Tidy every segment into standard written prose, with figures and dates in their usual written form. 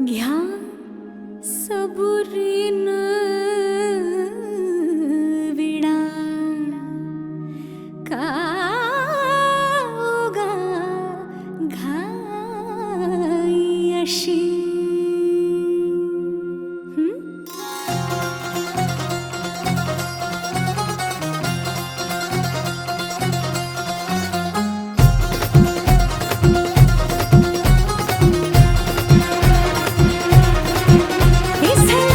घ्या सबुरीन विडा का उगा घाई अशी He said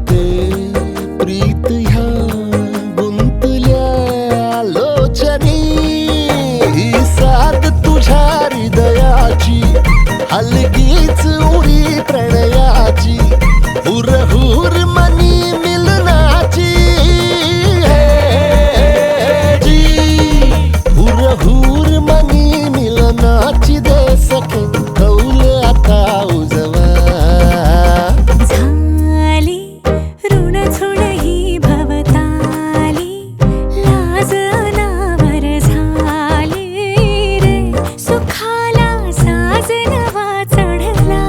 ते प्रीत ह्या गुंतल्या लोचनी ही साथ तुझ्या हृदयाची हलकीच उडी प्रणयाची हुरहुर मनी मिलनाची हुरहुर मनी मिलनाची दे सखे कौल आता उजवा झाली ऋण झुण ही भवताली लाज अनावर झाली रे सुखाला साज नवा चढला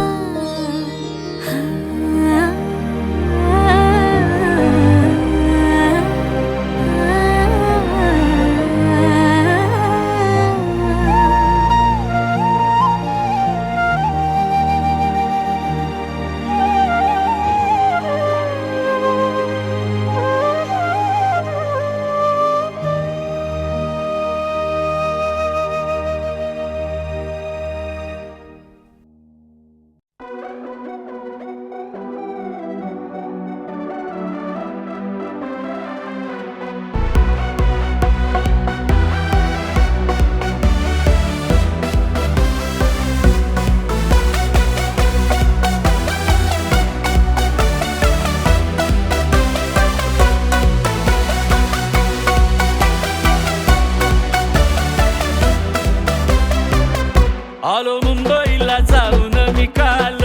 आलो मुंबईला जाऊन मी काल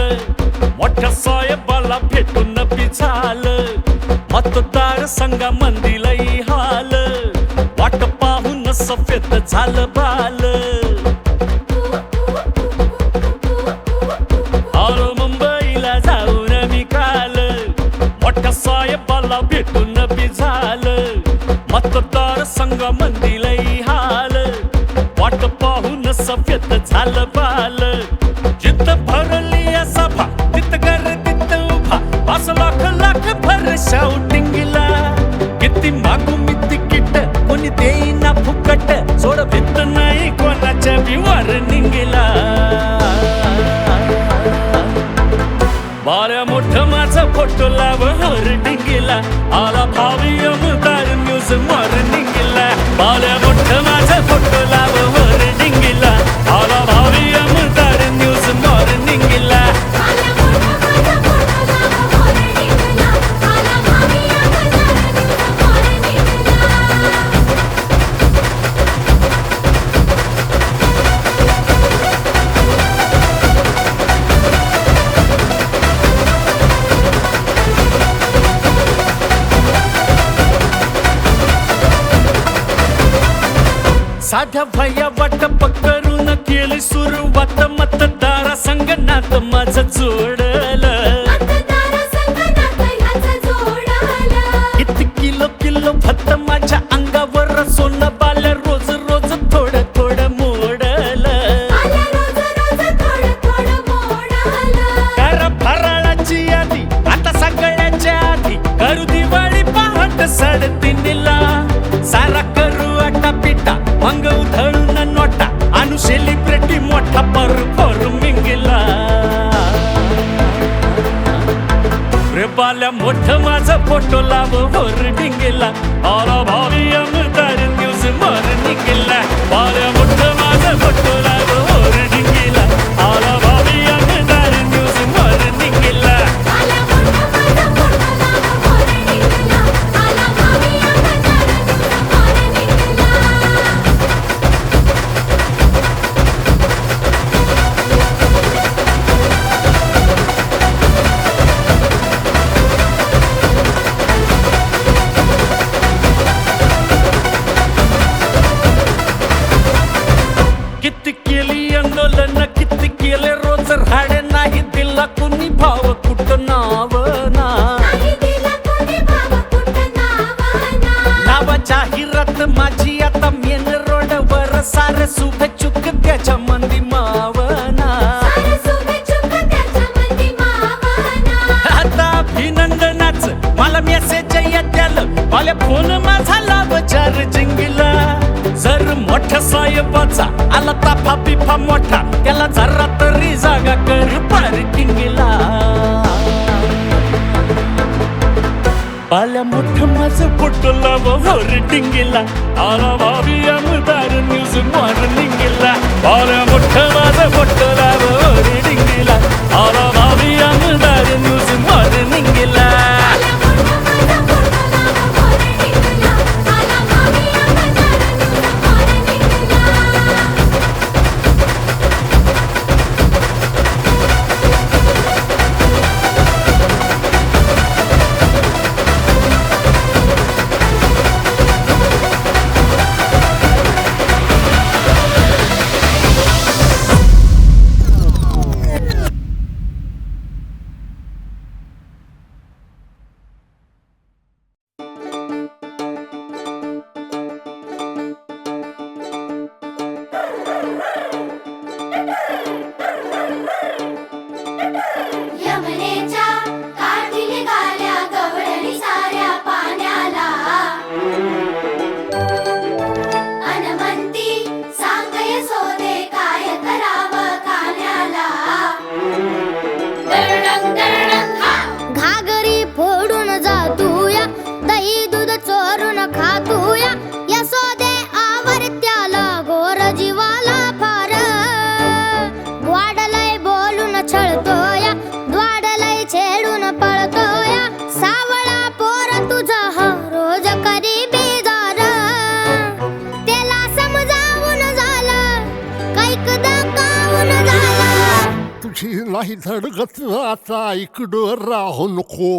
मोठ्या साहेबाला भेटून पिझाल मतदार संघा मंदिलही हाल वाट पाहून सफेद झालं बाल आलो मुंबईला जाऊन मी काल मोठ्या साहेबाला भेटून पिझाल मतदार संघा मंदिलही हाल वाट पाहून सफेद झालं बाल जिथं भरली सभा तिथं गर्दीत उभा 5 लाख लाख भर शाउटिंगला किती मागू मी तिकीट कोणी देईना फुकट सोड भीत नाही कोणाच्या बिवार निघेला बाऱ्या मोठं माझा फोटो लाव हर डिंगेला आला भावी अमदार न्यूज मॉर्निंगला बाऱ्या मोठं माझा फोटो लाव हर डिंगेला आला भावी अमदार न्यूज मॉर्निंगला साध्या भया वाटप करून केली सुरुवात मतदारा संगणात माझं जोडलं किती किलो किलो भत्त माझ्या अंगावर सोनं बाल रोज रोज थोडं थोडं मोडलं करा फराळाची यादी आता सगळ्याच्या आधी करू दिवाळी पहाट 3:30ला सारा करू आटा पिटा मग उधळून नोटा आणू सेलिब्रिटी मोठा परफॉर्मिंगला रे बाल्या मोठं माझा फोटो लाव वर डिंगेला आला भावी अमदार न्यूज मॉर्निंगला बाल्या मोठं माझा फोटो लाव वर डिंगेला आला भावी अमदार न्यूज मॉर्निंगला किती केली आंदोलन किती केले रोज राडे नाही दिला कुणी भाव कुठं नाव ना नावा जाहिरात माझी आता मेन रोडवर सारे सुभे चुक त्याच्या मंदी मावना आता अभिनंदनाच मला मेसेज येत्याल मला फोन माझा लाभ चार्जिंगला जर मोठ्या साहेबाचा आला ताफा बिफा मोठा त्याला जरा तरी जागा कर पार्किंगला बाल्या मोठं माझं पोटला वर डिंगेला आला भावी आमदार न्यूज मॉर्निंगला बाल्या मोठं माझं पोटला वर डिंगेला आला भावी आमदार न्यूज मॉर्निंगला यमुनेच्या काठी निघाल्या गवळणी साऱ्या पाण्याला अनमंती सांगय सोदे काय करावं खाण्याला दरडंग दरडंग हा घागरी फोडून जातूया दही दूध चोरून खातूया यशोदे आवरत्याला गोर जीवाला फार द्वाडलय बोलून छळतोया द्वाडलय छेडून पळतोया सावळा पोर तुझा हा रोज करी बेजार त्याला समजावून झालं कैक दाखवून झालं तुझी नाही धडगत आता इकडं राहू नको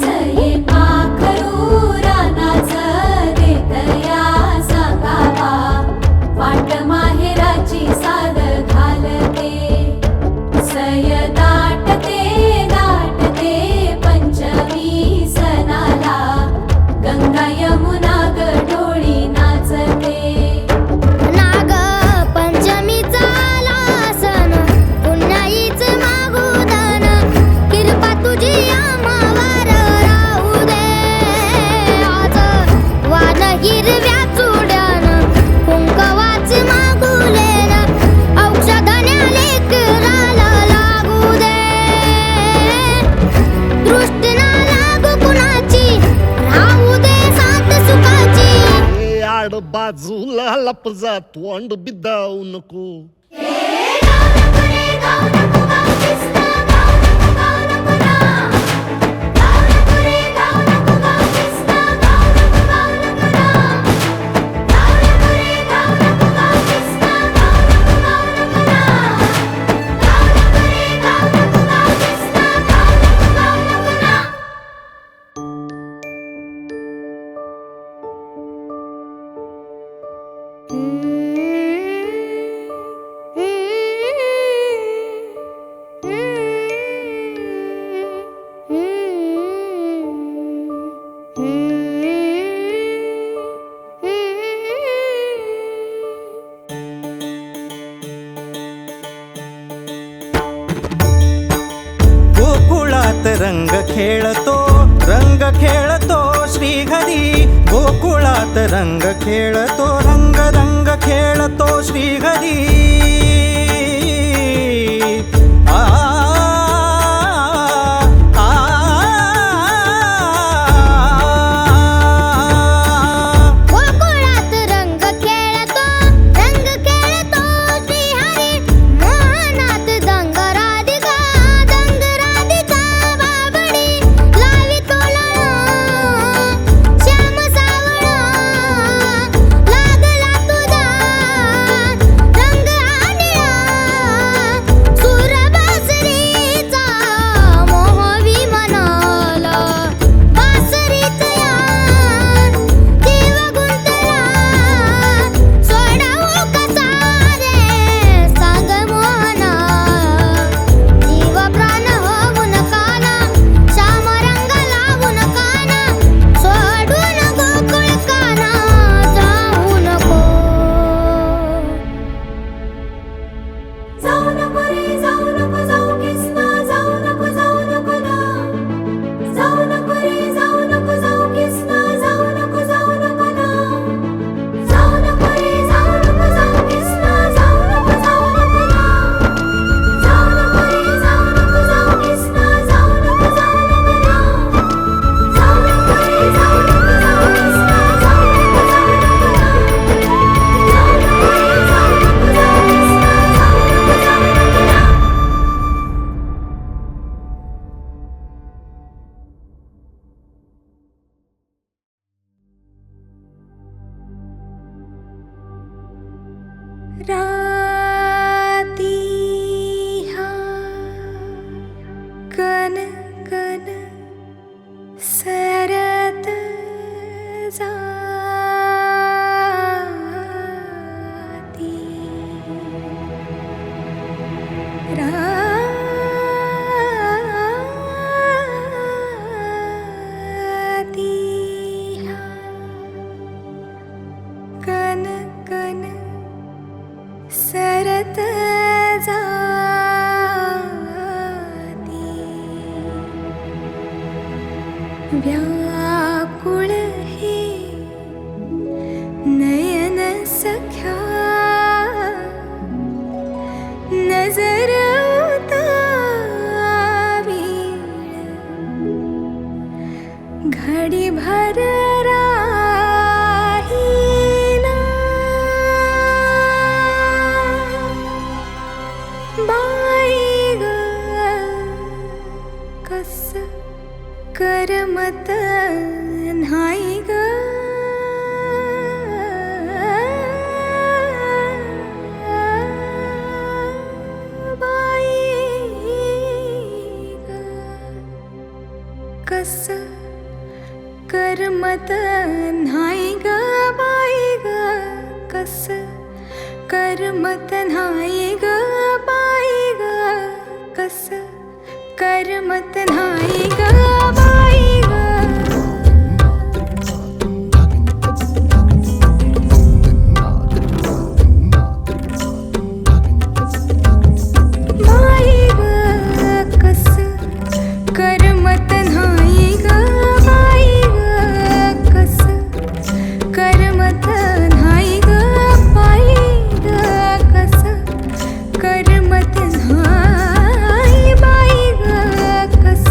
सये पाखरू रानाचं देतया सांगावा वाट माहेराची साद घालते सय दाटते पंचमी सणाला गंगा यमुना गडोळी नाचते नाग पंचमीचा लासन पुन्हाईच मागुदन किरपा तुझी आम्हावर राहू दे आज वान हिरव्या चुड्यान कुंकवाच मागुलेन औषधन्या लेकराला लागू दे दृष्टी ना लागू कुणाची राहू दे साथ सुखाची आड बाजूला लपजा तोंड बिदावू नको गोकुळात रंग खेळतो श्रीहरी गोकुळात रंग खेळतो रंग रंग खेळतो श्रीहरी आ आ, गोकुळात रंग खेळतो श्रीहरी मोहनात दंग राधिका बाबडी लावी तोला श्याम सावळा लागला तुझा रंग आनिळा राती हा कन कन सरत जाती राती हा कन कन सरत जाती व्याकुळ हे नयन सख्या नजर उतावीळ घडी भर राहिला बाई ग कस करमत नाही ग बाई ग कस करमत नाही ग बाई ग कस करमत नाही ग बाई ग कस करमत नाही ग बाई ग बाई ग कस करमत नाही ग बाई ग कस करमत नाही ग बाई ग कस करमत नाही बाई ग कस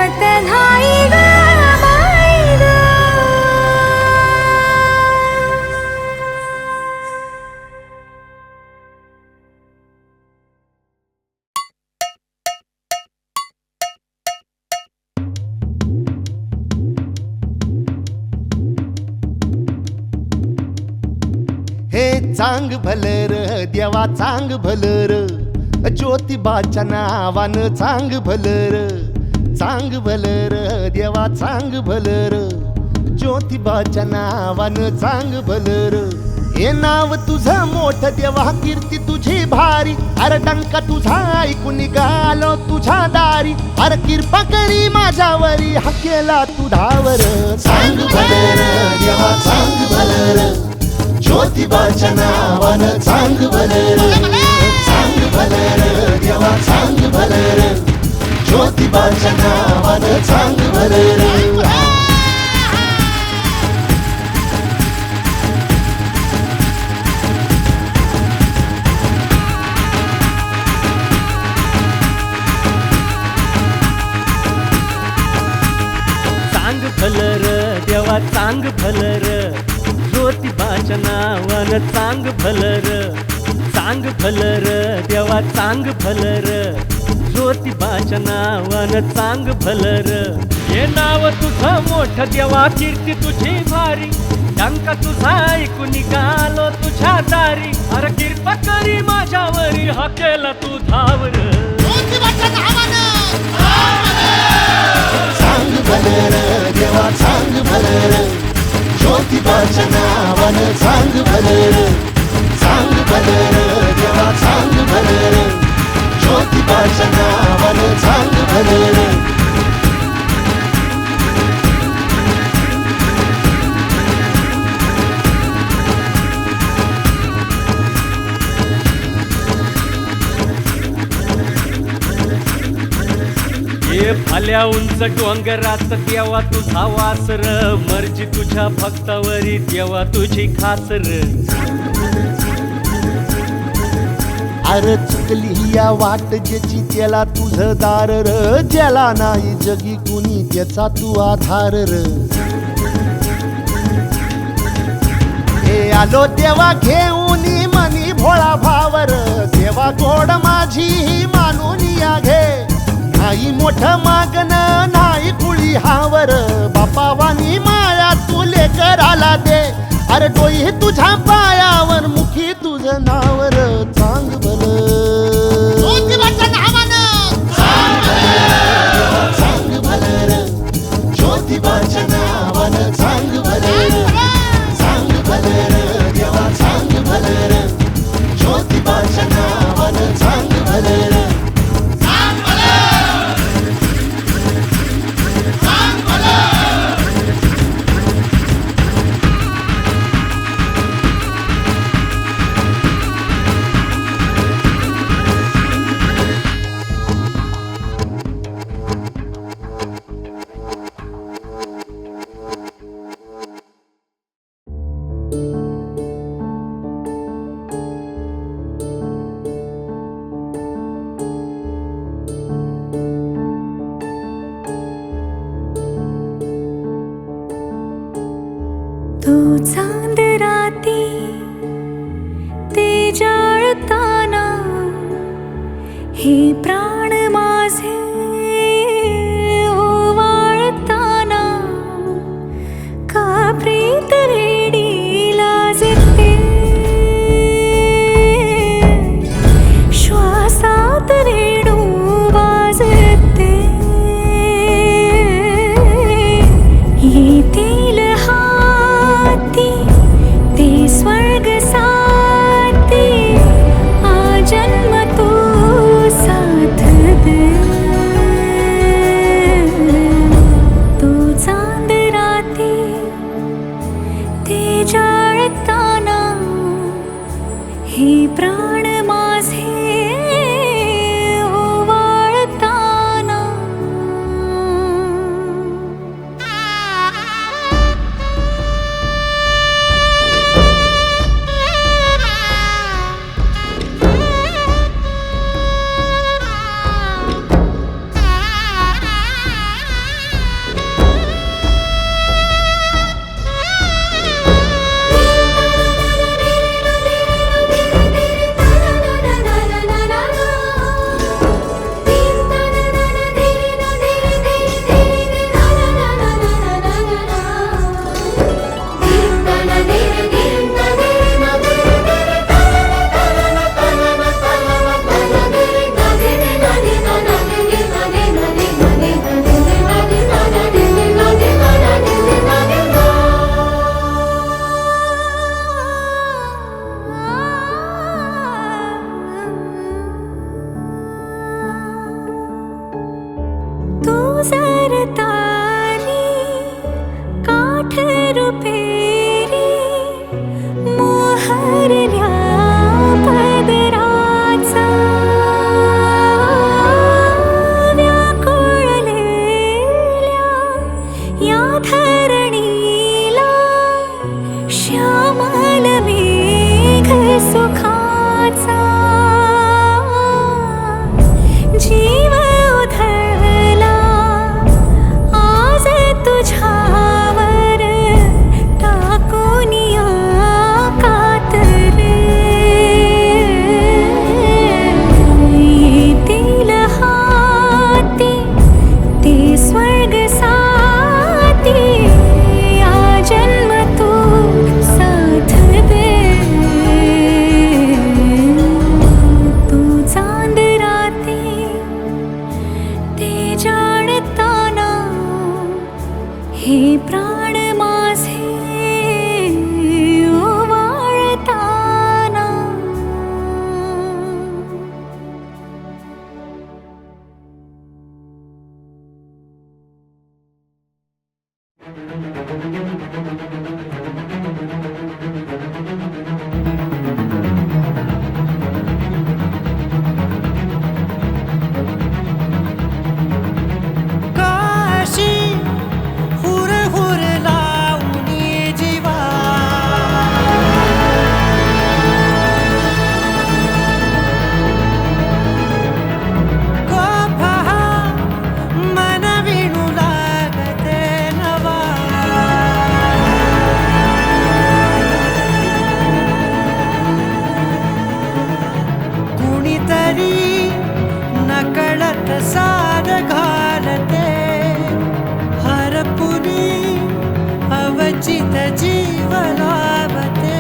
करमत नाही ग बाई ग. हे चांग भलर देवा चांग भलर, ज्योतिबाच्या नावानं चांग भलर. चांग भलर देवा चांग भलर, ज्योतिबाच्या नावानं चांग भलर. हे नाव तुझं मोठं देवा, कीर्ती तुझी भारी. अरे डंका तुझा ऐकून निघालो तुझ्या दारी. अरे कृपा करी माझ्यावरी, हा केला तू धावर. चांग भलर देवा चांग भलर, ज्योतिबाच्या नावानं चांग भलर. चांग भलर देवा चांग भलर, ज्योतिबाच्या नावानं चांग भलर. चांग भलर देवा चांग भलर, ज्योतिबाच्या नावानं चांग भलर. चांग भलर देवा चांग भलर, ज्योतिबाच्या नावानं चांग भलर. हे नाव तुझं मोठं देवा, कीर्ती तुझी भारी. डंका तुझा ऐकून निघालो तुझ्या दारी. अरे कृपा करी माझ्यावरी, हा केला तू धावर. चांग भलर देवा चांग भलर, ज्योतिबाच्या नावानं चांग भलर. चांग भलर देवा चांग भलर, ज्योतिबाच्या नावानं चांग भलर. हे भाल्या उंच डोंगरात देवा तुझा वासर. मर्जी तुझ्या भक्तावरी देवा तुझी खासर. अरे चुकली या वाट ज्याची त्याला तुझं दार र. ज्याला नाही जगी कुणी त्याचा तू आधार र. हे आलो देवा घेऊन मनी भोळा भावर. देवा गोड माझी ही मानून या घे. नाही मोठं मागण नाही कुळी हावर. बापावानी माया तू लेकराला दे. अरे डोई तुझ्या पायावर, मुखी तुझं नावर. चांग भलर चांग भलर, ज्योतिबाच्या नावानं चांग भलर. चांग भलर देवा चांग भलर, ज्योतिबाच्या नावानं चांग भलर. तू चांद राती ते जाळताना, हे प्राण माझे ओवाळताना. का प्रीत रेडी लाजते, श्वासात रेणू वाजते. येतील हाती ते स्वर्ग साथी, आजन्म तू साथ सरताली काठ रुपेरी मोहरल्या पदराचा व्याकुळलेल्या या धरणीला श्यामल मेघ सुखाचा जीव उधळला आज तुझ्यावर टाकून या कातरे येतील हाती ते स्वर्ग साथी या जन्म तू साथ दे तू चांद राती ते जाणताना हे प्राण माझे ओवाळताना काशी हुर हुर लावणी जीवा गोपहा मन विणू लागते नवा कुणीतरी नकळत सार घालते हरपुरी अवचित जीव लाभते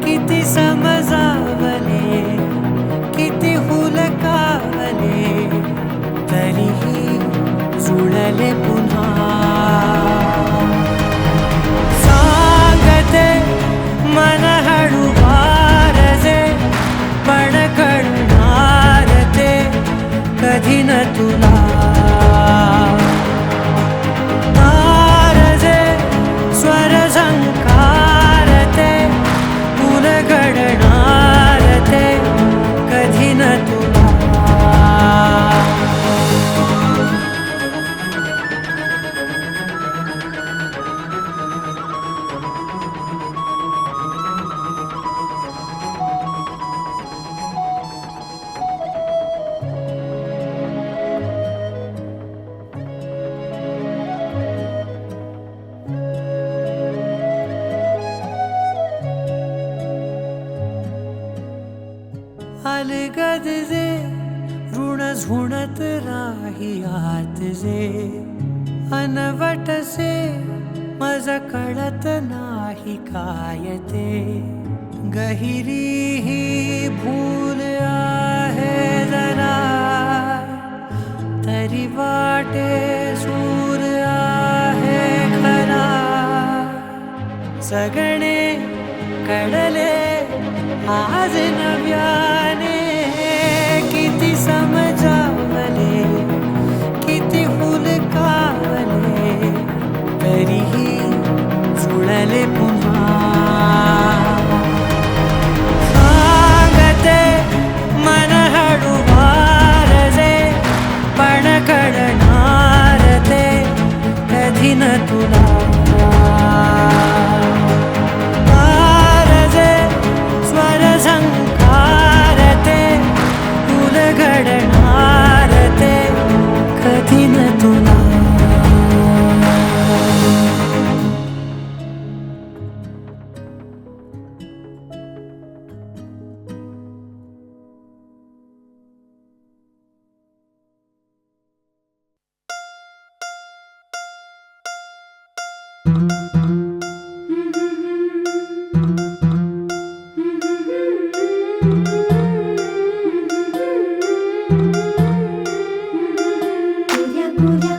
किती समजावले किती हुलकावले तरीही जुळले पुन्हा सांगते मन हळू वारजे पण कळणार ते कधी न तुला तारजे स्वर झंकार ते उलगडणार ते कधी न तुला अलगद जे ऋण झुणत राही आत जे अनवट से मज कळत नाही काय ते गहिरी ही भूल आहे जरा तरी वाटे सूर आहे खरा सगळे कडले आज नव्याने किती समजावले किती हुलकावले तरीही जुळले पुन्हा सांगते मन हळू वारजे पण कळणार ते कधी न तुला तारजे स्वर झंकार ते उलगडणार ते कधी न तुला कुऱ्या कुऱ्या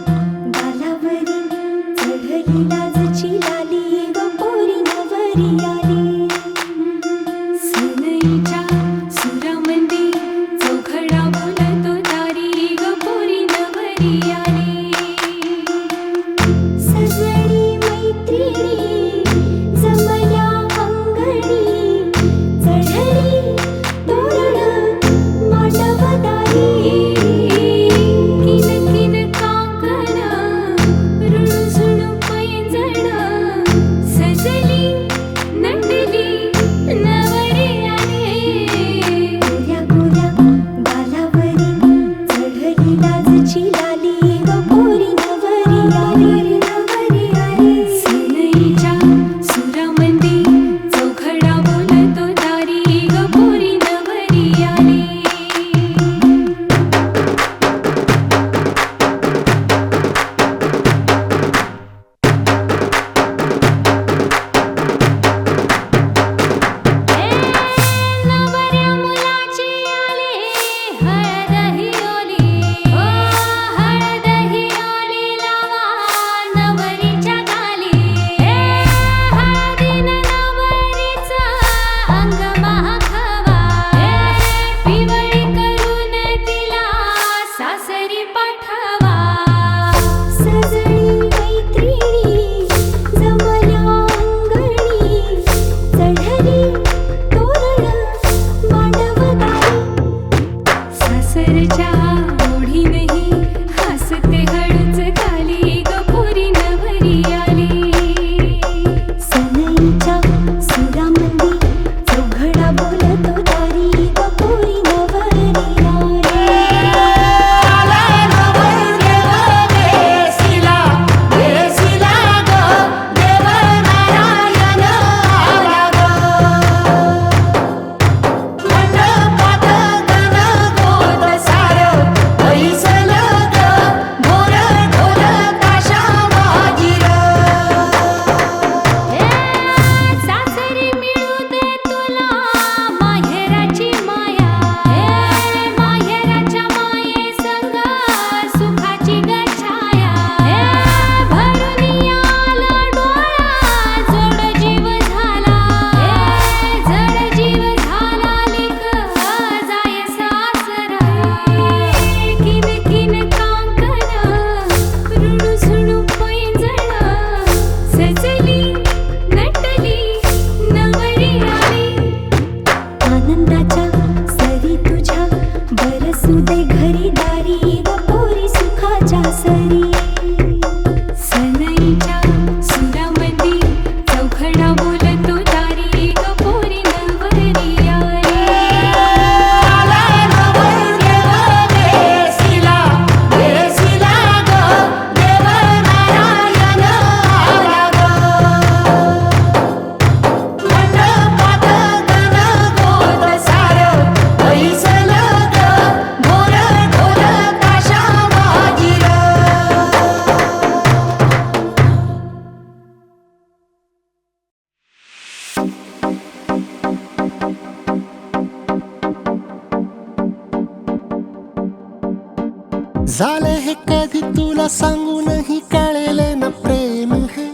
झाले हे कधी तुला सांगूनही कळेले न प्रेम हे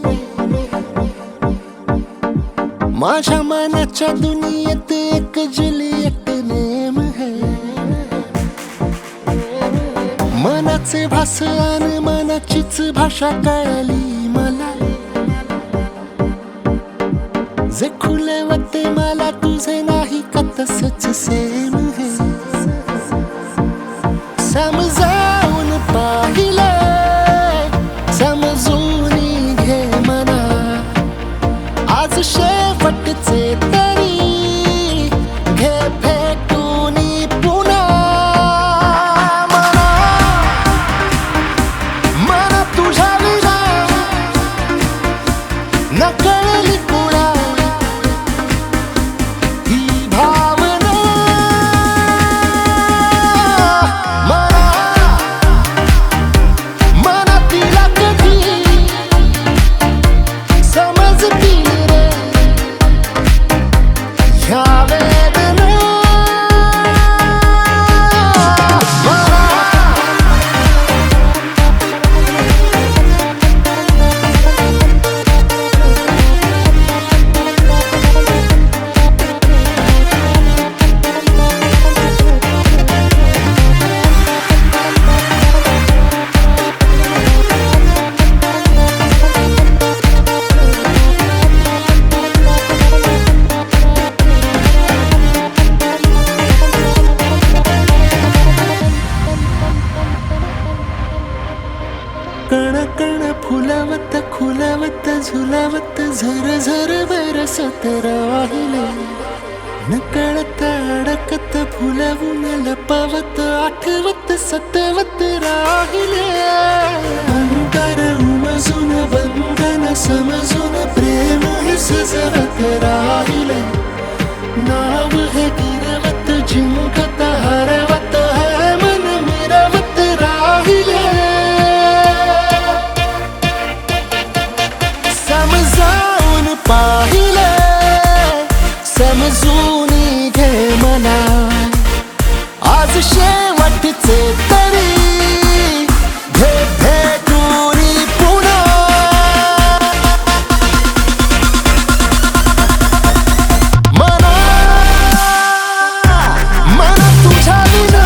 माझ्या मनाच्या दुनियेत एक जुलियट नेम है मनाचे भासन मनाचीच भाषा कळली मला जे खुले होते मला तुझे नाही का तसंच सेम है समजावून पाहिले समजून घे मना आज शेवटचे तरी घे भेटून पुन्हा मना तुझ्या विना न कळली कुणा ही भावना मनातीला कधी समजतील रे ह्या वेदना कण कण फुलवत खुलवत झुलवत झर झर बरसत राहिले नकळत अडकत फुलवून लपवत आठवत सतवत राहिले अंतर उमजून बंधन समजून प्रेम हे सजवत राहिले नाव हे गिरवत जिंकत हरवत है मन मिरवत राहिले समजावून पाहिले समजून घे मना आज शेवटचे तरी घे भेटून पुन्हा मना मना तुझ्या विना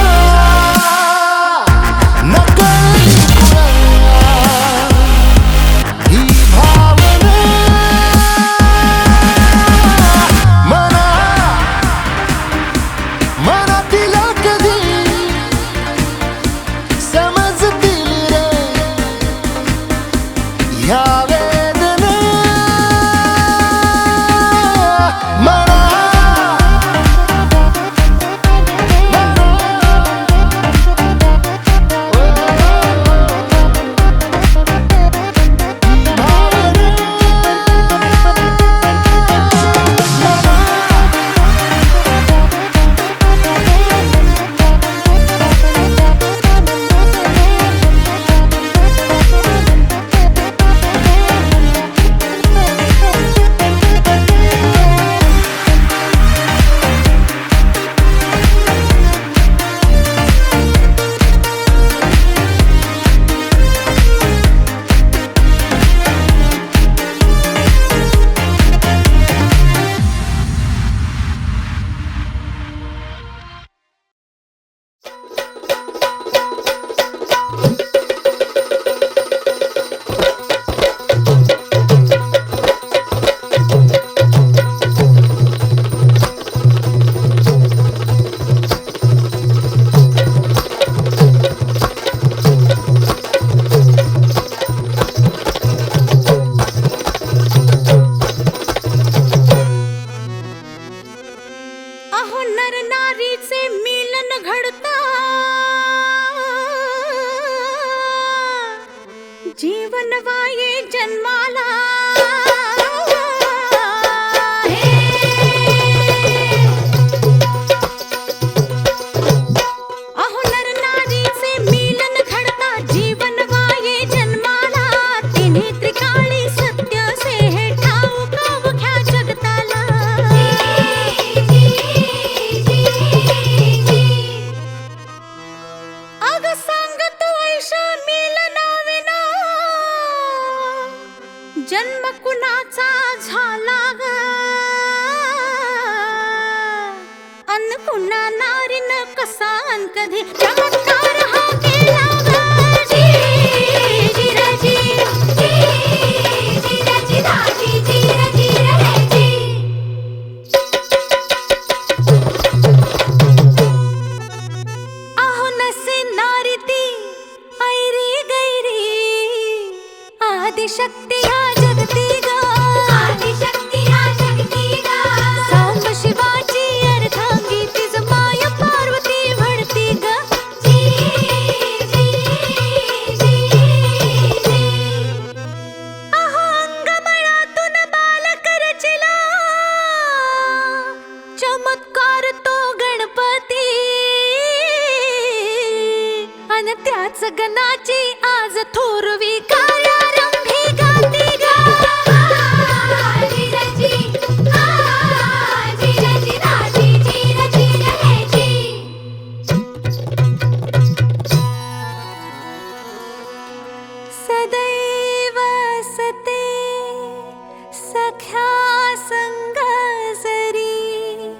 न कळली कुणा ही भावना मनातीला कधी समजतील रे ह्या वेदना अहो नर नारीचे मिलन घडता जीवन वाये जन्माला अहो नर नारीचे मिलन घडता जीवन वाये जन्माला तिन्ही त्रिकाळी सत्य से हे ठाऊक अवघ्या जगताला अग सांग तू जन्म कुणाचा झाला ग अन कुणा नारीन कसा अन कधी चमत्कार हा केला ग जिराजी जिराजी दाजी जिराजी रजी आहो नसे नारी ती ऐरी गैरी आदिशक्ती या जगती ग आदिशक्ती या जगती गा सांब शिवाची अर्धांगी तिज माय पार्वती म्हणती ग अहो अंगबळातून बाल करचिला चमत्कार तो गणपती अन त्याच गणाची आज थोरवी कार्यारंभी गाती ग जिराजी जिराजी दाजी जिराजी रजी सदैव सते सख्या संग जरी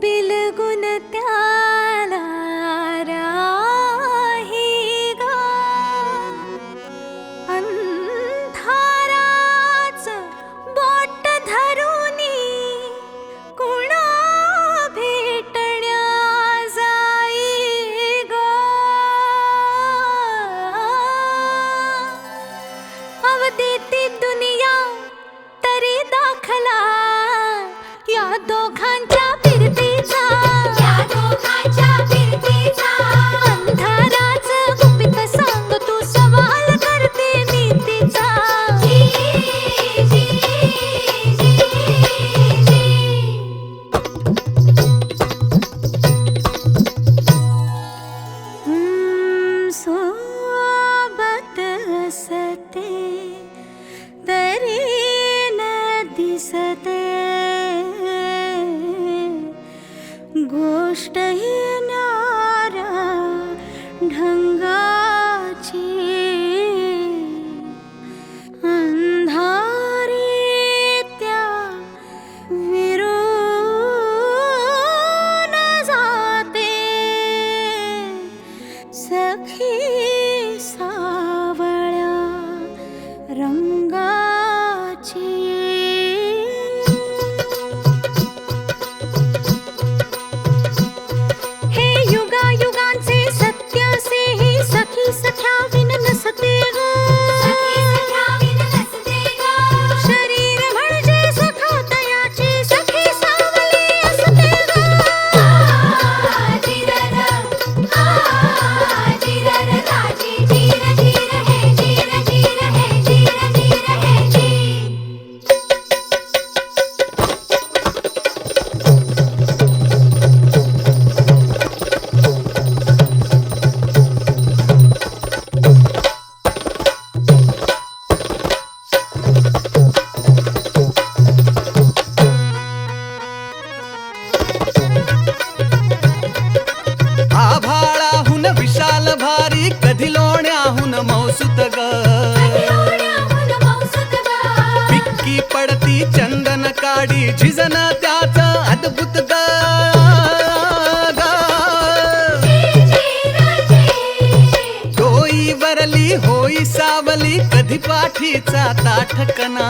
बिलगुन त्याला राही ग अंधाराच बोट धरुनी कुणा भेटण्या जाई ग अवदेती दुनिया तरी दाखला या दोघांच्या फिरतीचा या दोघांच्या फिरतीचा अंधाराच गुपित सांग तू सवाल करते नीतीचा सोबत असते तरी न दिसते गोष्ट ही न्यारा ढंगाची अंधारी त्या विरून जाते सखी सावळ्या रंगाची हे युगायुगांचे सत्य से ही सखी सख्या विन नसते ग शरीर म्हणजे सखा तयाची सखी सावली असते ग आभाळाहून विशाल भारी कधी लोण्याहून मौसूत ग पिक्की पडती चंदन काडी झिजन त्याच अद्भुत ग डोई वरली होई सावली कधी पाठीचा ताठकना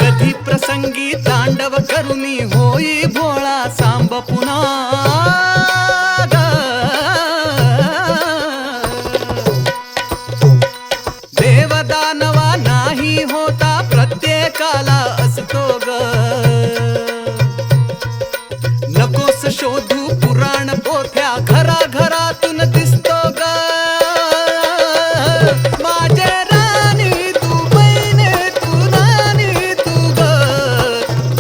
कधी प्रसंगी तांडव करुनी होई भोळा सांब पुन्हा ग. देवदानवा नाही होता प्रत्येकाला असतो ग नकोस शोधू पुराण पोथ्या घरा घरातून दिसतो ग माझे राणी तू बहिणे तू राणी तू ग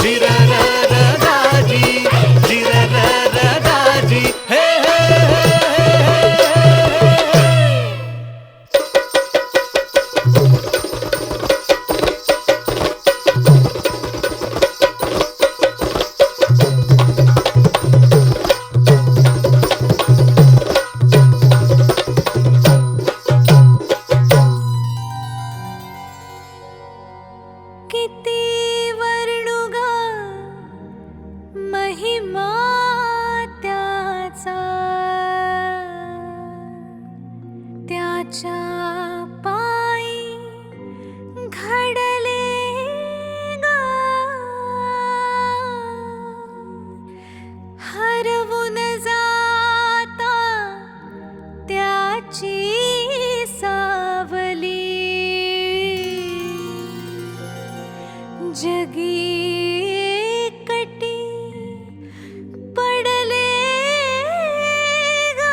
जिरर दाजी जिरर दाजी हे हे हे पायी घडले ग हरवून जाता त्याची सावली जगी एकटी पडले ग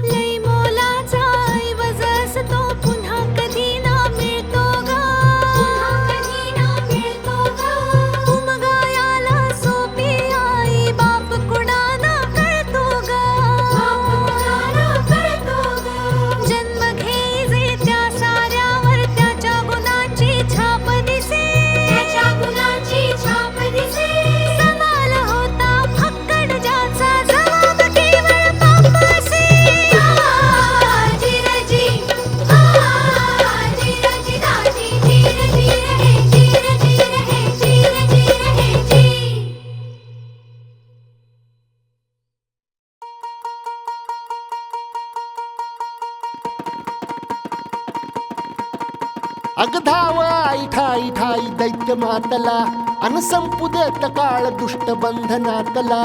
लई मोलाचा ऐवज असतो पुन्हा कधी ना मिळतो ग उमगायाला सोपी आई बाप कुणाला कळतो ग जन्म घेई त्या साऱ्यावर त्याच्या गुणाची छाप दिसे सवाल होता फक्कड ज्याचा जबाब केवळ पाप असे अग धाव आई ठाई ठाई दैत्य मातला अन संपू देत काळ दुष्ट बंधनातला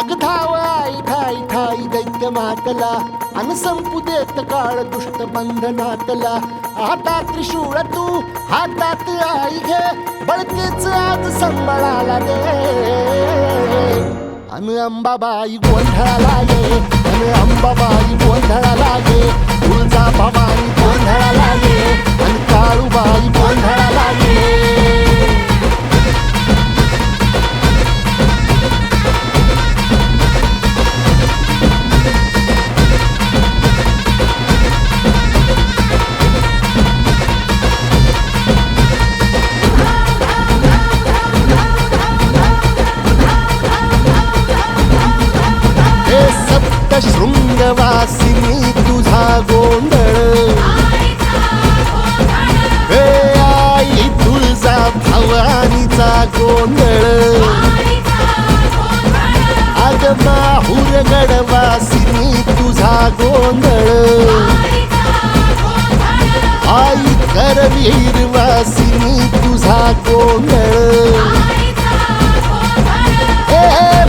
अग धाव आई ठाई ठाई दैत्य मातला अन संपू देत काळ दुष्ट बंधनातला हातात त्रिशूळ तू हातात आई घे बळतेच आज संबळाला दे अन अंबाबाई गोंधळाला ये अन अंबाबाई गोंधळाला ये तुळजा भवानी गोंधळाला ये अन काळूबाई गोंधळाला ये शृंगवासिनी तुझा गोंधळ हे आई तुळजा भवानीचा गोंधळ अग माहूर गडवासिनी तुझा गोंधळ आई करवीर वासिनी तुझा गोंधळ हे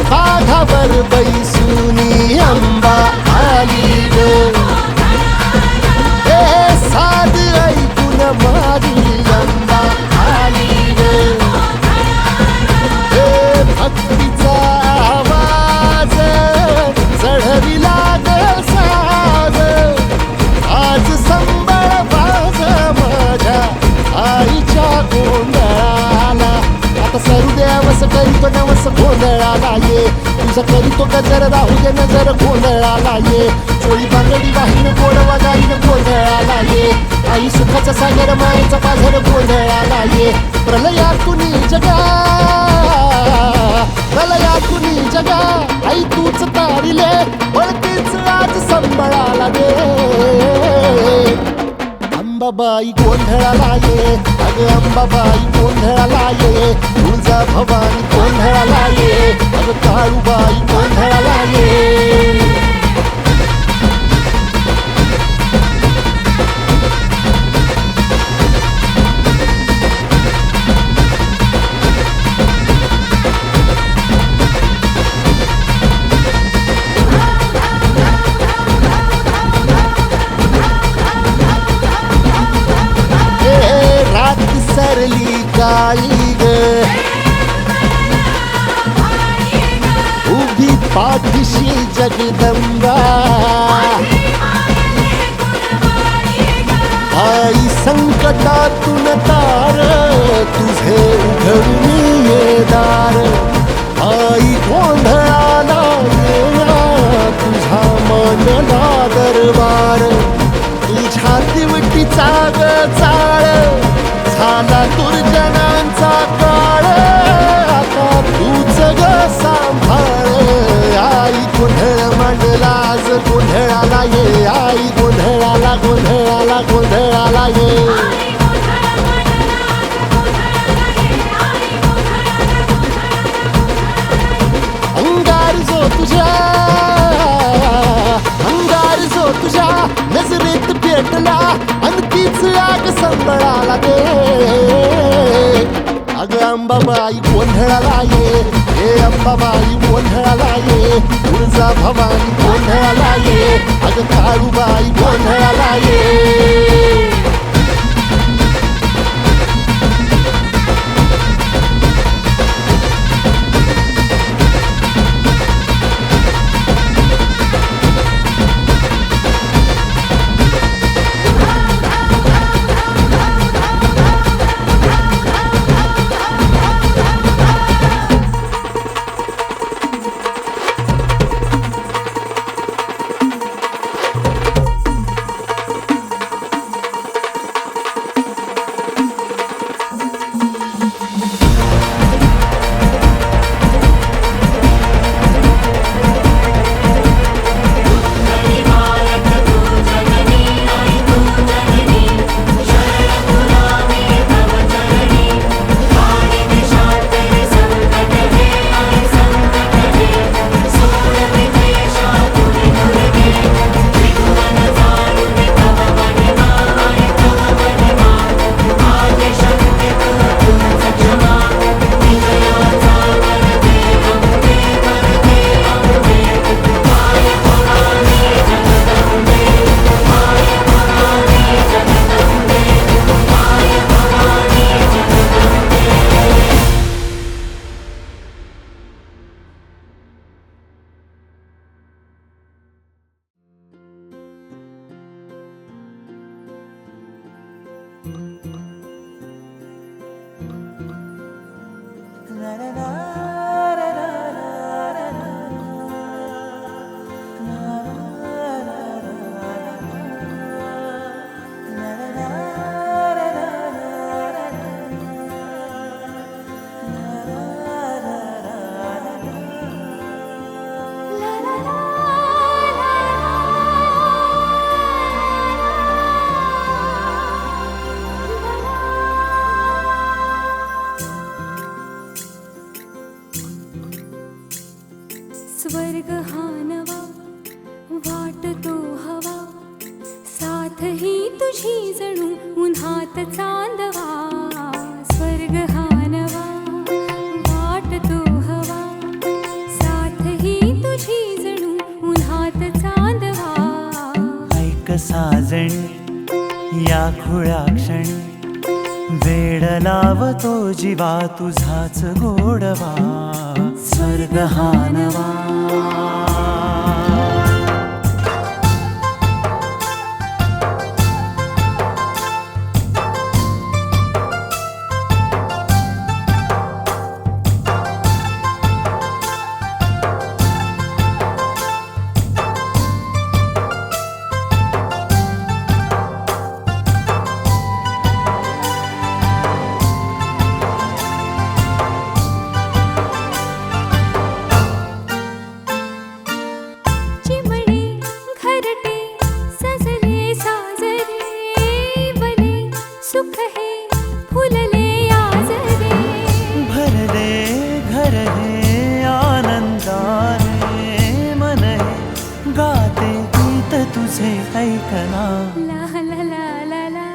बाघावर बैसुनी अंबा आली ग हे साध ऐकून माझी अंबा आली ग हे भक्तीचा आवाज चढविला ग साज आज संबळ बाज माझ्या आईच्या गोंधळाला आता सरुदेवस करीतो नवस गोंधळाला ये तुझं करीतो गजर राहू दे नजर गोंधळाला ये चोळी बांगडी वाहीन गोडवा गाईन गोंधळाला ये आई सुखाचा सागर मायेचा पाझर गोंधळाला ये प्रलयातुनी जगा प्रलयातुनी जगा आई तूच तारिले वळतीच आज संबळाला दे अंबाबाई गोंधळाला ये अग अंबाबाई गोंधळाला ये तुळजा भवानी गोंधळाला ये अग काळूबाई गोंधळाला ये सरली काळी ग उभी पाठीशी जगदंबा आई संकटातून तार तुझे उघडून ये दार आई गोंधळाला ये तुझा मनला दरबार तुझ्या दिवटीचा ग चाळ झाला दुर्जनांचा काळ आता तूच ग सांभाळ आई गोंधळ मांडला आज गोंधळाला ये आई गोंधळाला गोंधळाला गोंधळाला ये संबळाला दे. अगं अंबाबाई गोंधळाला ये, हे अंबाबाई गोंधळाला ये, तुळजा भवानी गोंधळाला ये, अगं काळूबाई गोंधळाला ये. स्वर्ग हा नवा वाटतो हवा, साथ ही तुझी जणू उन्हात चांदवा. स्वर्ग हा नवा वाटतो हवा, साथ ही तुझी जणू उन्हात चांदवा. ऐक साजणी या खुळ्या क्षणी, वेड लावतो जीवा तुझाच गोडवा. स्वर्ग हा नवा. सुख है फुलले आजरे, भरले घर हे आनंदाने, मन हे गाते गीत तुझे ऐकना. ला ला ला ला ला.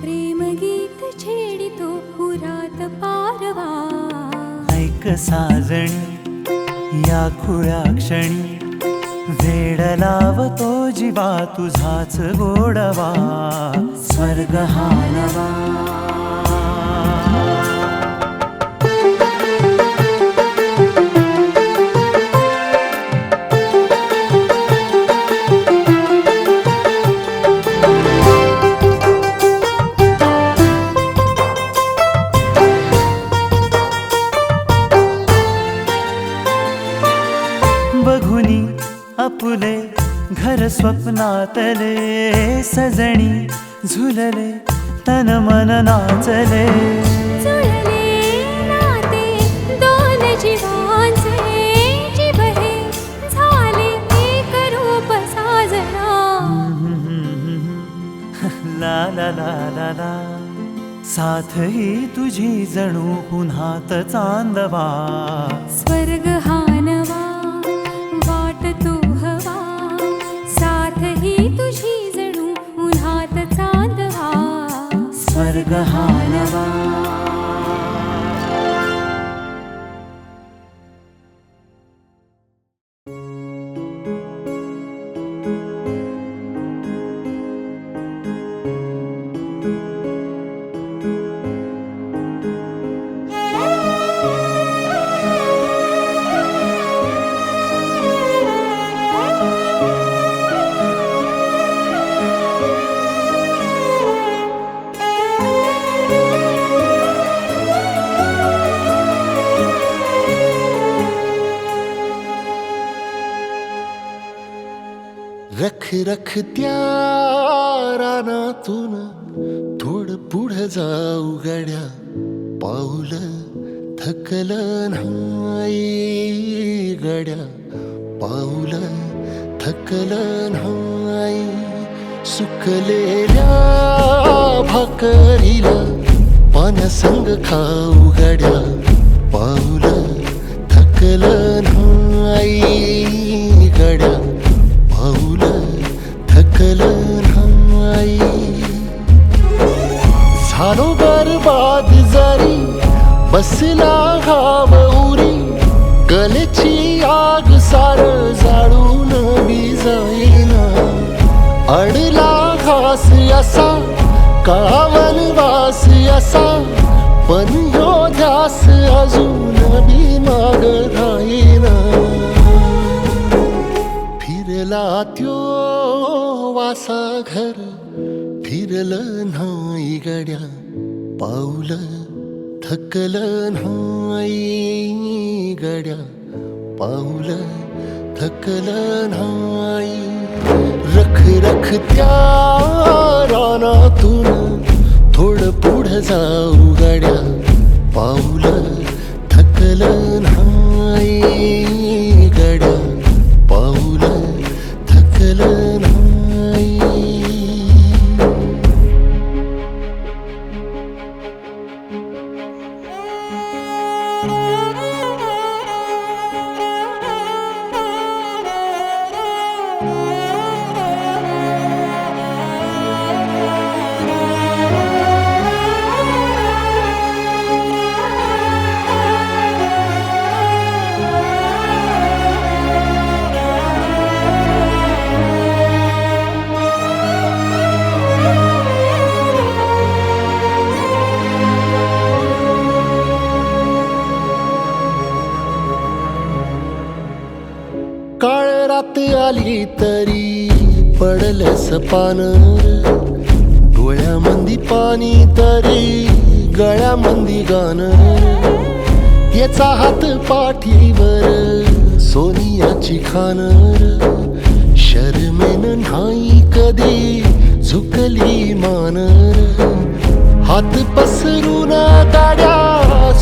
प्रेम गीत छेडितो पुरात पारवा. ऐक साजणी या खुळ्या क्षणी, वेड लावतो जीवा तुझाच गोडवा. स्वर्ग हा नवा. बघुनी आपुले घर स्वप्नातले, सजणी झुलले तन मन नाचले. जुळले नाते दोन जीवांचे, जीव हे झाले एक रूप साजना. ला ला ला ला ला. साथ ही तुझी जणू पुन्हात चांदवा. स्वर्ग हा नवा वाटतो हवा, साथ ही तुझी जणू रंग हा नवा. रख रख त्या रानातून थोडं पुढं जाऊ गड्या, पाऊल थकलं नाही गड्या, पाऊल थकलं नाही. सुकलेल्या भाकरीला पाण्यासंग खाऊ गड्या, पाऊल थकलं नाही गड्या, पाऊल थकलं नाही. झालो बरबाद जरी बसला घाव उरी, कलेची आग सार जाळून बी जाईना. अडला घास असा का वनवास असा, पण ह्यो ध्यास अजून बी माग राहीना. फिरला त्यो वासा घर फिरलं नाही गड्या, पाऊल थकलं नाही गड्या, पाऊल थकलं नाही. रख रख त्या रानातून थोडं पुढं जाऊ गड्या, पाऊल थकलं नाही गड्या, पाऊल थकलं नाही. काळ रात आली तरी पडलंस पान, डोळ्यामंदी पाणी तरी गळ्यामंदी गाणं. याचा हात पाठीवर सोनियाची खानर, शर्मेन नाही कधी झुकली मानर. हात पसरून गाड्या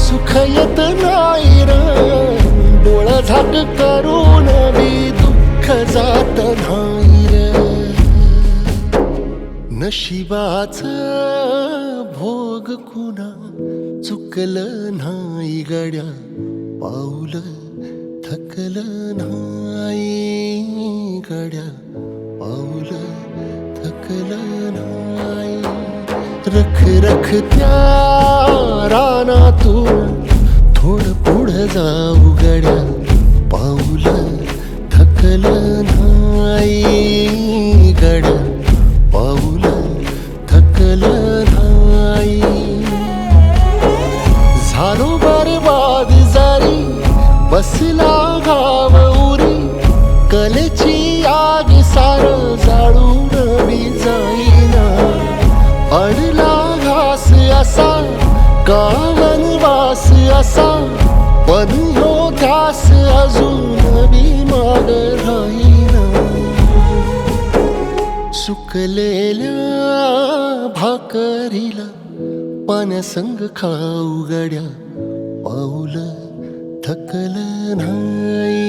सुख येत नाही र, डोळा झाक करून बी दुःख जात नाही र. नशिबाच भोग कुणा चुकलं नाही गड्या, पाऊल थकलं नाही गड्या, पाऊल थकलं नाही. रख रख त्या रानातून थोडं पुढं जाऊ गड्या, पाऊल थकलं नाही गड्या, पाऊल थकलं नाही. झालो बरबाद जरी बसला घाव उरी, कलेची आग सार जाळून बी जाईना. अडला घास असा का वनवास असा, पण ह्यो ध्यास अजून बी माग राहीना. सुकलेल्या भाकरीला पाण्यासंग खाऊ गड्या, पाऊल थकलं नाही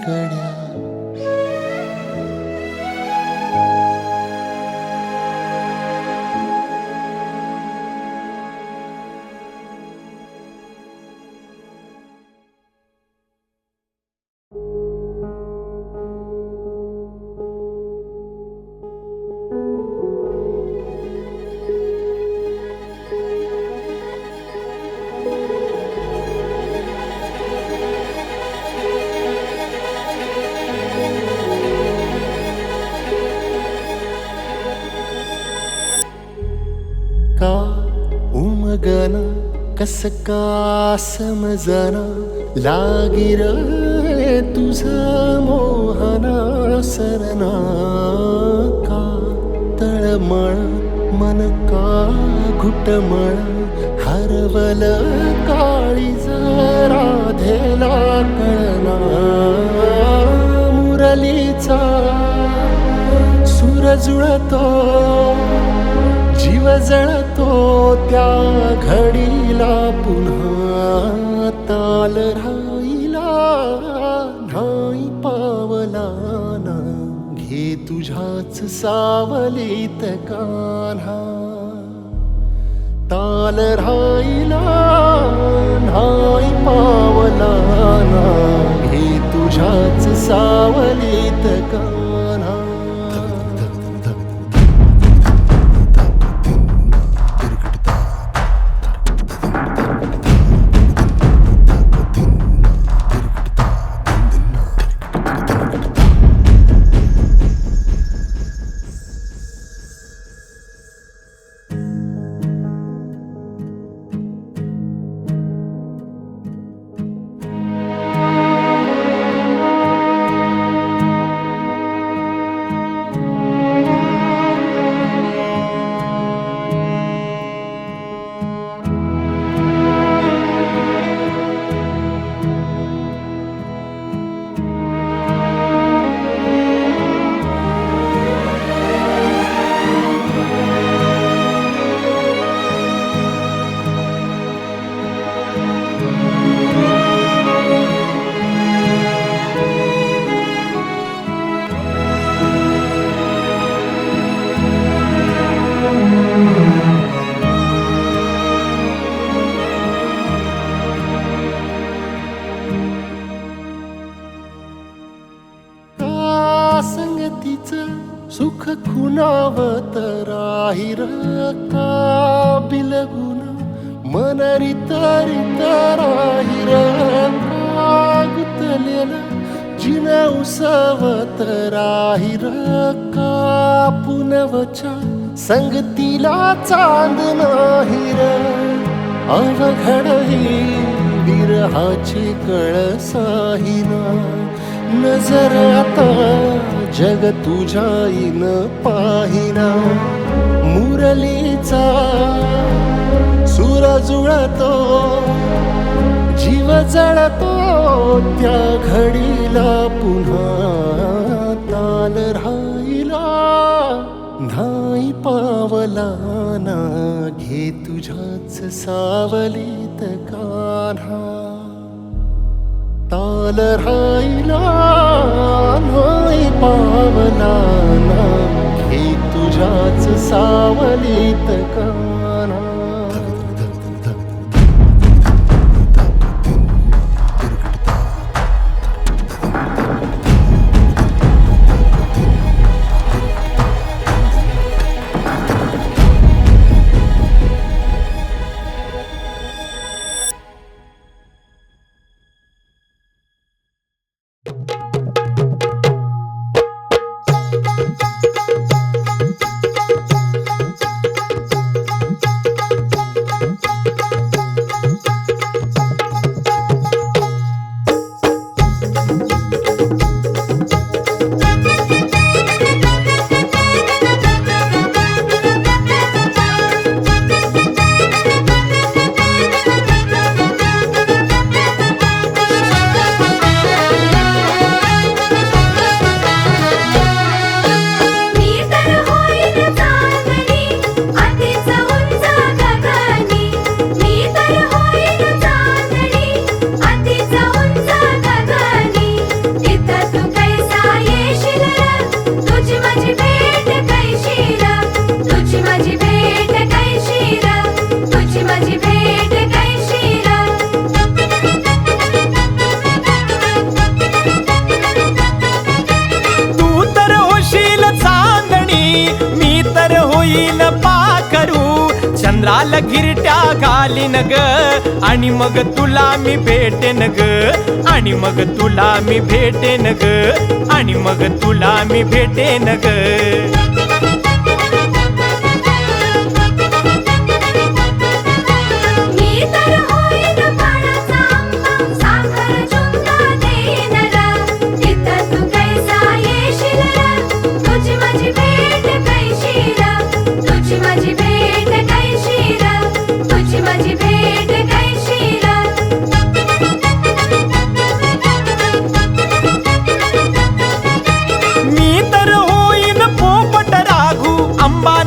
गड्या. गगना कस का समजना लागी रे तुझा मोहना सरना का तळमळ मन का घुटमळ हरवल काळी राधेला कळना मुरलीचा सूर जुळतो जीव जळतो त्या घडीला पुन्हा ताल राहिला नाही पावला ना घे तुझ्याच सावलीत कान्हा ताल राहिला नाही पावला ना घे तुझ्याच सावलीत कान्हा सुख खुणावत राहिर का बिलगुन मन रित राहिर का गुतलेल जिन उसवत राहिर का पुनवच्या संगतीला चांद नाहिर अवघड ही विरहाची कळसाहिना नजर आता जग तुझ्याईन पाहिना मुरलीचा सूर जुळतो जीव जळतो त्या घडीला पुन्हा ताल राहिला नाही पावला ना घे तुझ्याच सावलीत कान्हा ताल राहिला नाही पावला ना घे तुझ्याच सावलीत कान्हा चंद्राला गिरट्या घालीन ग आणि मग तुला मी भेटेन ग आणि मग तुला मी भेटेन ग आणि मग तुला मी भेटेन ग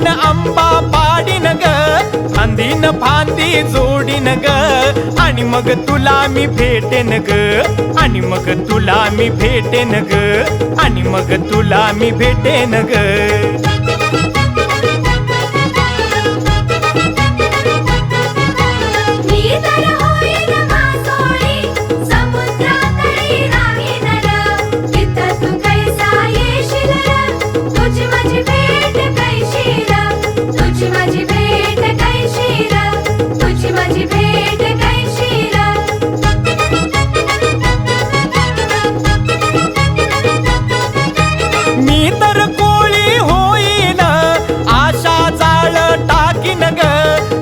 पान आंबा पाडीन ग फांदीन फांदी जोडीन ग आणि मग तुला मी भेटेन ग आणि मग तुला मी भेटेन ग आणि मग तुला मी भेटेन ग मी तर होईन मासोळी समुद्रातळी राहीन र तिथं तू कैसा येशील र तुझी माझी भेट कैशी र तुझी माझी भेट कैशी र तुझी माझी भेट कैशी र मी तर कोळी होईन आशा जाळ टाकीन ग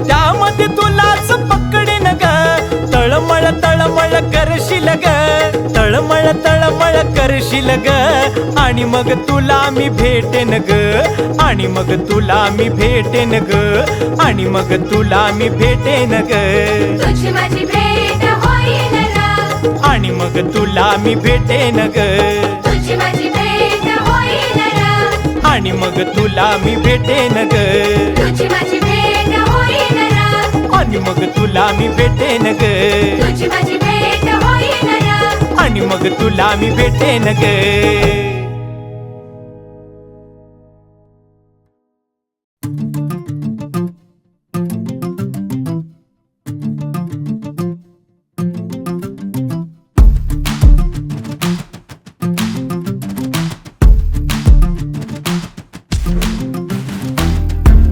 त्यामध्ये तुलाच पकडीन ग तळमळ तळमळ करशील ग तळमळ तळमळ करशील ग आणि मग तुला मी भेटेन ग आणि मग तुला मी भेटेन ग आणि मग तुला मी भेटेन ग तुझी माझी भेट होईन र आणि मग तुला मी भेटेन ग तुझी माझी भेट होईन र आणि मग तुला मी भेटेन ग तुझी माझी भेट होईन र आणि मग तुला मी भेटेन ग तुझी माझी भेट होईन र आणि मग तुला मी भेटेन ग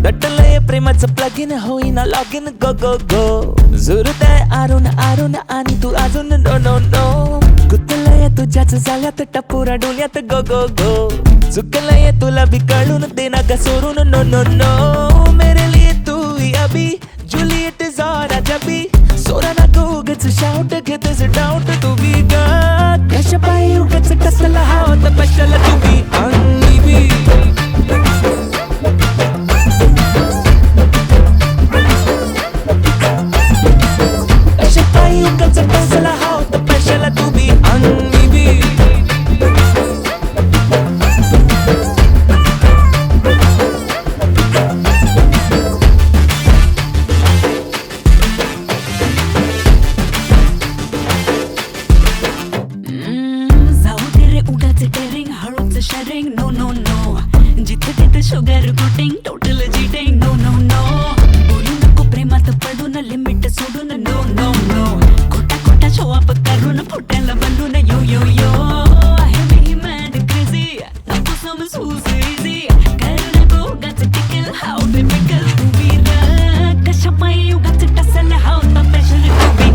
दटलय प्रेमाचं प्लगिन होईना लॉगिन गो गो गो जुरतय आरून आरून आणि तू अजून नो नो नो गुतलय तुझ्याच झाल्यात टपोरा डोल्यात गो गो गो चुकलय तुला बी कळून देना का सोडून नो नो नो मेरे लिए तू ही अभी जुलियट जरा जबी सोरा ना उगच शाउट घेतेस डाऊट तू बी ग कशा पायी उगच कसला हावत पशल तू बी अंगी बी कसला हाव तर पैशाला तू बी अंगी बी जाऊ दे रे उगाच टेरिंग हळूच शेअरिंग नो नो नो जिथे तिथे शुगर कोटिंग टोटल जिटिंग नो नो नो बोलू नको प्रेमात पडून लिमिट सोडून no no no show up करून फुटायला बनून यो यो यो आहे मी मॅड क्रेझी नको समज who's easy करू नको उगाच टिकल हाव डिफिकल्ट तू बी र कशा पायी उगाच टसल हाव तर स्पेशल तू बी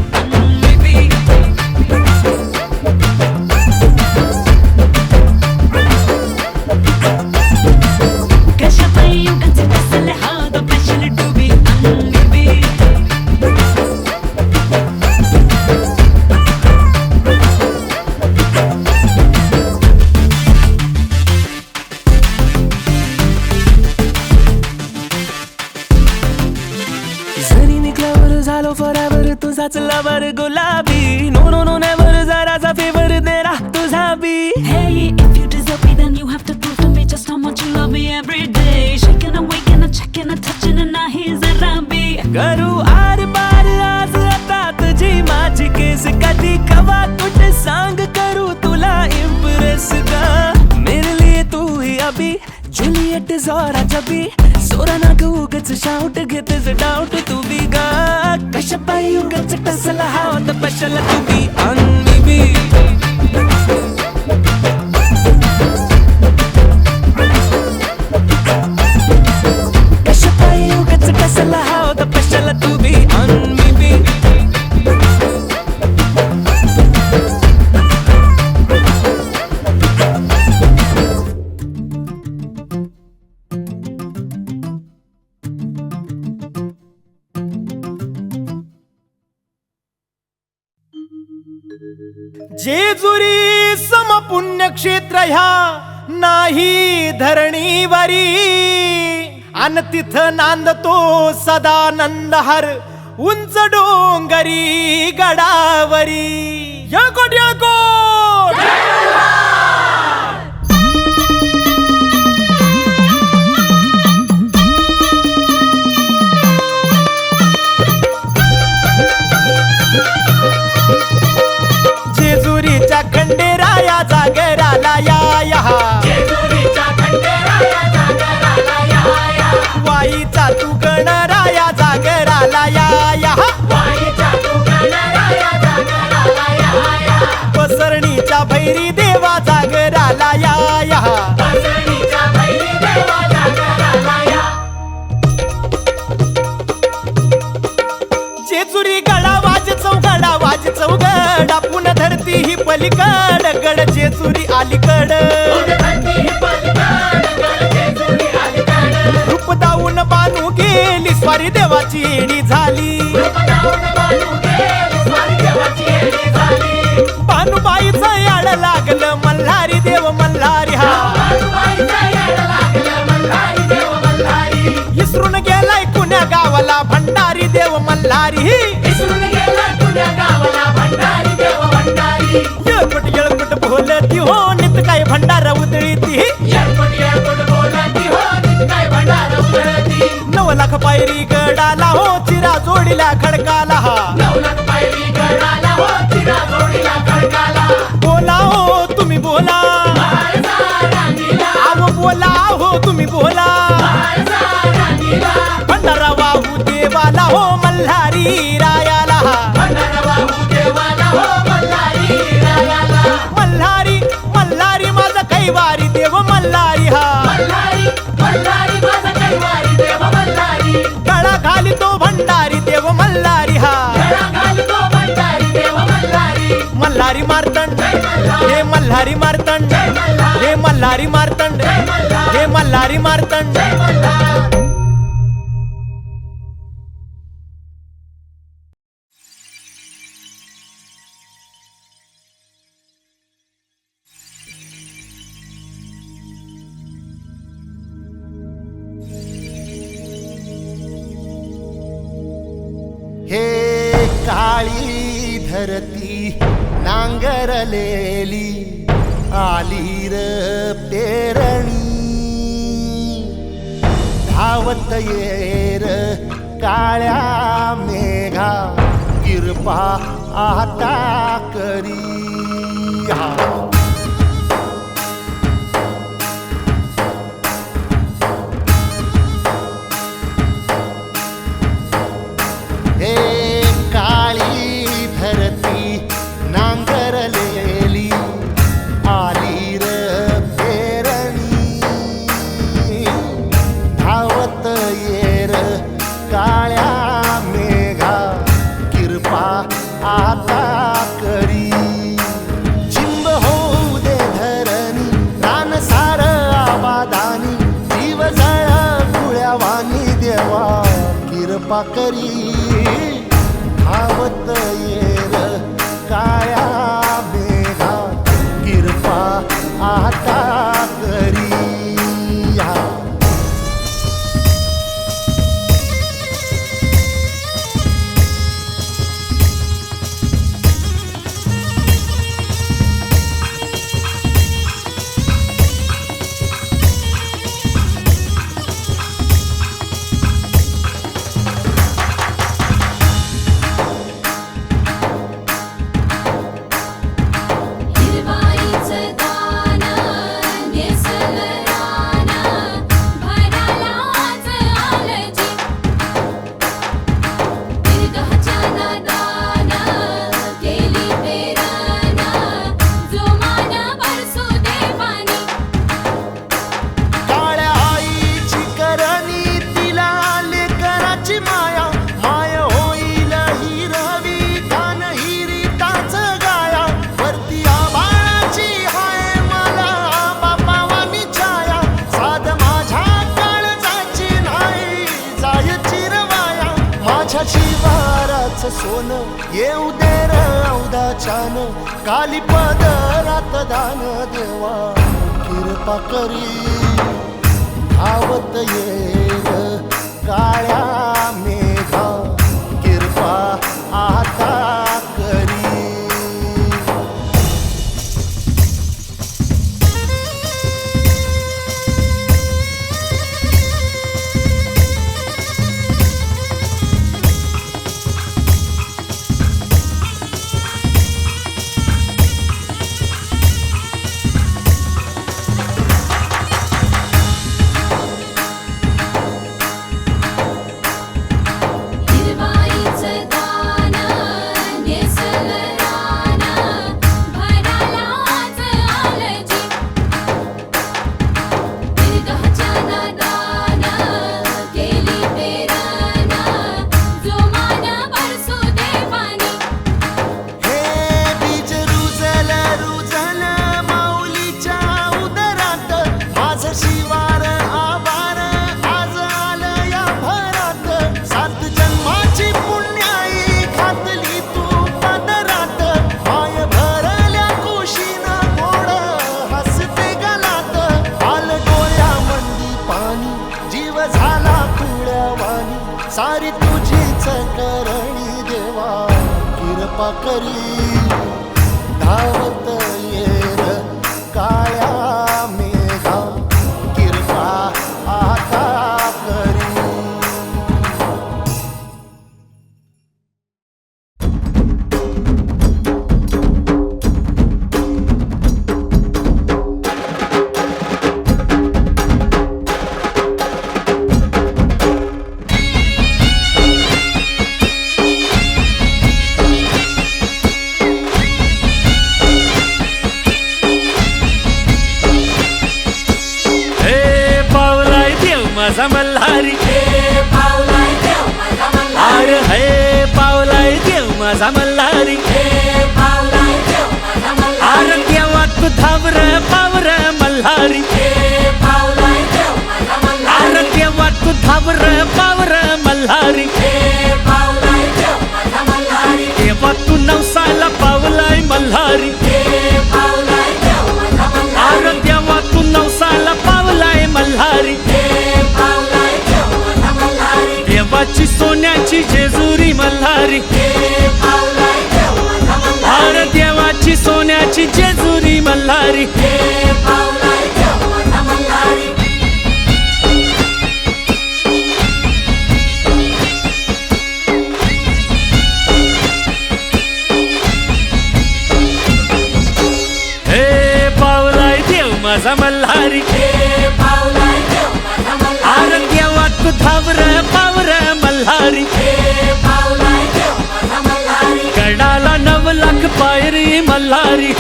बेबी कशा पायी उगाच टसल हाव तर स्पेशल तू बी बेबी फॉरएवर तुझाच लवर गुलाबी नो नो नो नेवर जराचा फेवर देरा तुझा बी Hey, if you deserve me, then you have to prove to me just how much you love me every day. Shaking and waking and checking and touching and now he's a rabbi. करू R पार आज आता तुझी माझी केस कधी कवा कुठे सांग करू तुला इम्प्रेस गा मेरे लिए तू ही अभी जुलियट जोरा जबी सोरा ना उगच शाउट घेतेस डाऊट तू बी गा कशा पायी उगच टसला हाव तर पशल तू बी अंगी बी कशा पायी उगच टसला हाव तर पशल तू बी अंगी बी जेजुरी समपुण्यक्षेत्र ह्या नाही धरणीवरी अन तिथ नांदतो सदानंद हर उंच डोंगरी गडावरी येळकोट येळकोट पालीकड रूप दाऊन बानू गेली स्वारी देवाची येडी झाली बानूबाईचं याड लागलं मल्हारी देव मल्हारी हा इसरून गेलाय कुण्या गावाला भंडारी देव मल्हारी येळकुट बोलती हो नित काय भंडारा उधळीती 9 लाख पायरी गडाला हो चिरा जोडीला खडकाला हा बोला हो तुम्ही बोला आव बोला हो तुम्ही बोला भंडारा वाहू देवाला हो मल्हारी रायाला मल्हारी मल्हारी माझा कैवारी देव मल्हारी हा गळा घाली तो भंडारी देव मल्हारी हा मल्हारी मार्तंड हे मल्हारी मार्तंड हे मल्हारी मार्तंड हे मल्हारी मार्तंड हे काळी धरती नांगरलेली आली र पेरणी धावत येर काळ्या मेघा किरपा आता करी हे काळी धरती नांगरलेली आली र पेरणी धावत येर काळ्या मेघा किरपा आता करी चिंब होऊ दे धरणी रान सार आबादानी जीव जळ गुळ्यावानी देवा किरपा करी धावत येर काळ्या मेघा किरपा आता करी हिरवाईचं दान नेसलं रान भरालाच आलजी दीर्घाच्या नादान केली पेरण जोमान बरसू दे पाणी काळ्या आईची करणी तिला लेकराची माया माय होईल हिरवी कान हिरीताच गाया वरती आभाळाची हाय मला बापावानी छाया साध माझ्या काळजाची नाही जाय चिरवाया माझ्या शिवाराच सोनं येऊ दे र औदाच्यान काली पदरात दान देवा किरपा करी धावत येर काळ्या मेघा किरपा आता करी जुळ्यावानी सारी तुझीच करणी देवा कृपा करी धावत येर काळ्या मेघा कृपा आता करी. माझा मल्हारी अरे हे पावलाय देव माझा मल्हारी अरे देवा तू धावर पावर मल्हारी अरे देवा तू धावर पावर मल्हारी देवा तू नवसाला पावलाय मल्हारी अरे देवा तू नवसाला पावलाय मल्हारी देवाची सोन्याची जेजुरी मल्हारी अरे देवाची सोन्याची जेजुरी मल्हारी हे पावलाय देव माझा मल्हारी अरे देवा तू धावर पावर मल्हारी गडाला 9 लाख पायरी मल्हारी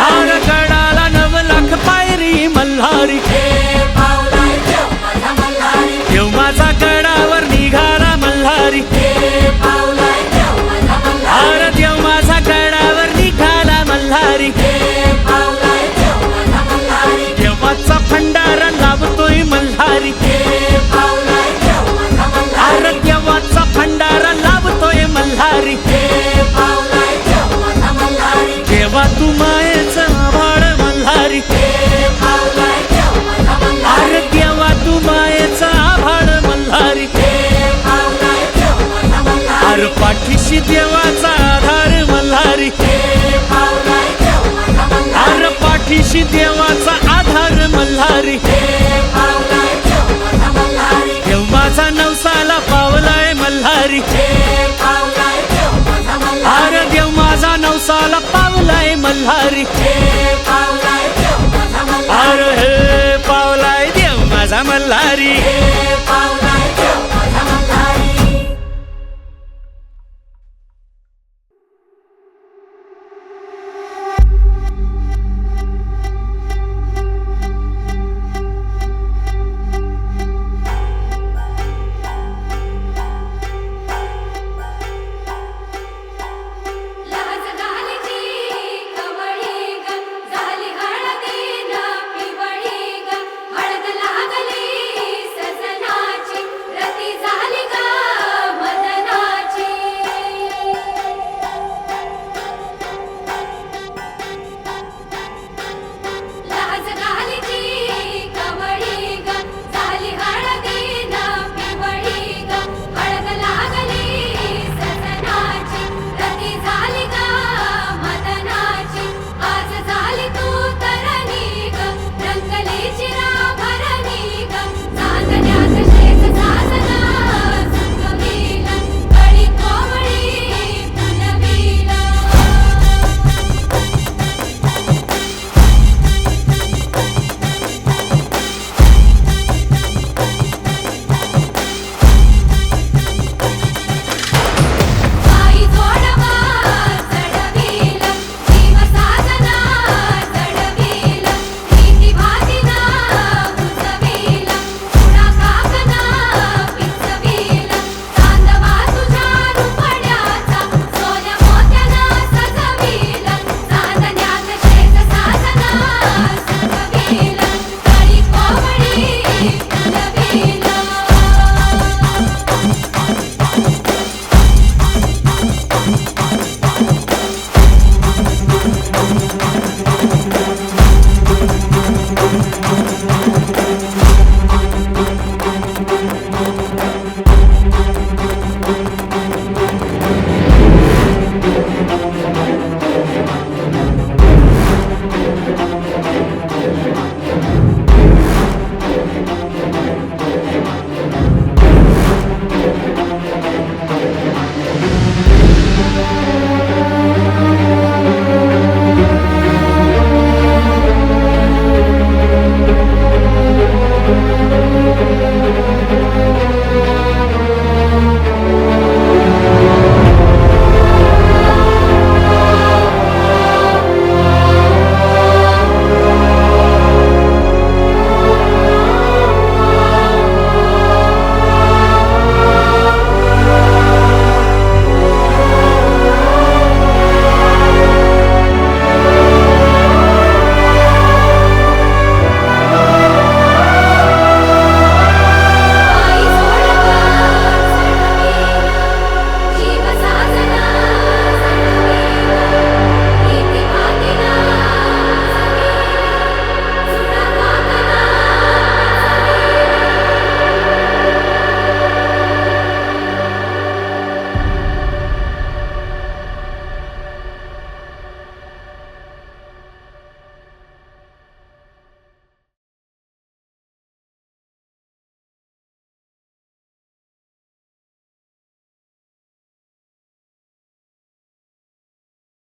अरे गडाला 9 लाख पायरी मल्हारी देव माझा गडावर निघाला मल्हारी अरे देव माझा गडावर निघाला मल्हारी देवाचा भंडारा लावतोय मल्हारी अरे देवाचा भंडारा लावतोय मल्हारी देवा तू मायेच आभाळ मल्हारी अरे देवा तू मायेच आभाळ मल्हारी अरे पाठीशी देवाचा आधार मल्हारी अरे पाठीशी देवाचा आधार मल्हारी देव माझा नवसाला पावलाय मल्हारी अरे देव माझा नवसाला पावलाय मल्हारी अरे हे पावलाय देव माझा मल्हारी